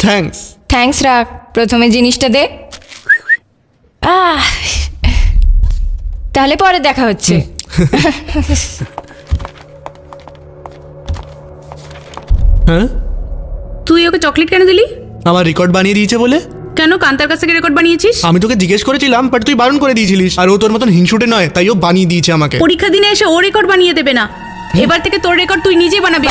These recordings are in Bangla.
থ্যাঙ্কস। থ্যাঙ্কস রাখ, প্রথমে জিনিসটা দে। তাহলে পরে দেখা হচ্ছে। হ্যাঁ, তুই ওকে চকলেট কেন দিলি? আমার রেকর্ড বানিয়ে দিয়েছে বলে। কেন কান্তার কাছ থেকে রেকর্ড বানিয়েছিস? আমি তোকে জিজ্ঞেস করেছিলাম, বাট তুই বারণ করে দিয়েছিলিস। আর ও তোর মতন হিংসুটে নয়, তাই ও বানিয়ে দিয়েছে আমাকে। পরীক্ষা দিনে এসে ও রেকর্ড বানিয়ে দেবে না। এবার থেকে তোর রেকর্ড তুই নিজেই বানাবি।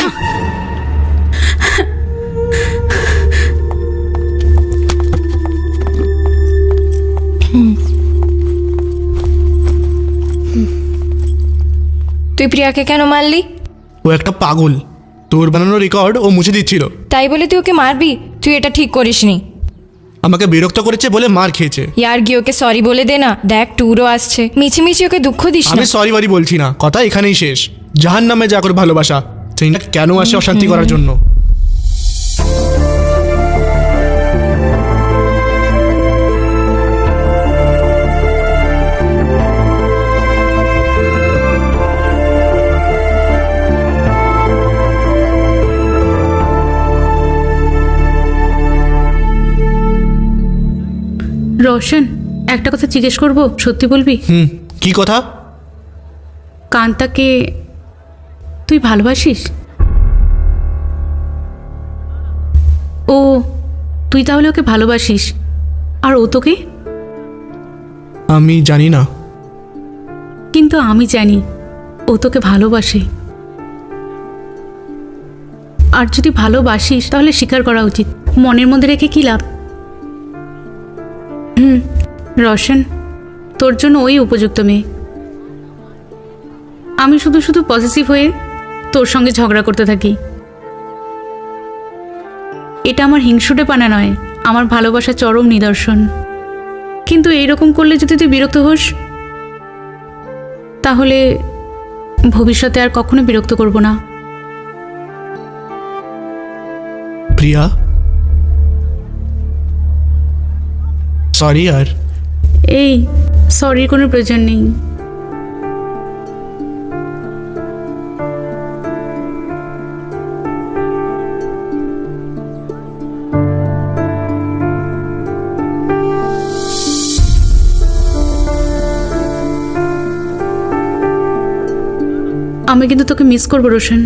তুই প্রিয়াকে কেন মারলি? ও একটা পাগল, তোর বানানো রেকর্ড ও মুছে দিচ্ছিল। তাই বলে তুই ওকে মারবি? তুই এটা ঠিক করিসনি। আমাকে বিরক্ত করেছে বলে মার খেয়েছে। ইয়ার গিয়ে ওকে সরি বলে দে না, দেখ ট্যুরও আসছে। মিছিমিছি ওকে দুঃখ দিস না। আমি সরি বারি বলছি না, কথা এখানেই শেষ। জাহান নামে যা করে ভালোবাসা, সেইটা কেন আসে অশান্তি করার জন্য? রোশন, একটা কথা জিজ্ঞেস করব, সত্যি বলবি? কি কথা? কান্তাকে তুই ভালোবাসিস? ও, তুই তাহলে ওকে ভালোবাসিস, আর ও তোকে? আমি জানি না। কিন্তু আমি জানি ও তোকে ভালোবাসে। আর যদি ভালোবাসিস তাহলে স্বীকার করা উচিত। মনের মধ্যে রেখে কী লাভ? রোশন, তোর জন্য ওই উপযুক্ত মেয়ে। আমি শুধু শুধু পজিটিভ হয়ে তোর সঙ্গে ঝগড়া করতে থাকি। এটা আমার হিংসুটে পানা নয়, আমার ভালোবাসার চরম নিদর্শন। কিন্তু এইরকম করলে যদি তুই বিরক্ত হোস, তাহলে ভবিষ্যতে আর কখনো বিরক্ত করব না। প্রিয়া, সরি। আর এই সরির কোনো প্রয়োজন নেই। আমি কিন্তু তোকে মিস করবো রোশন।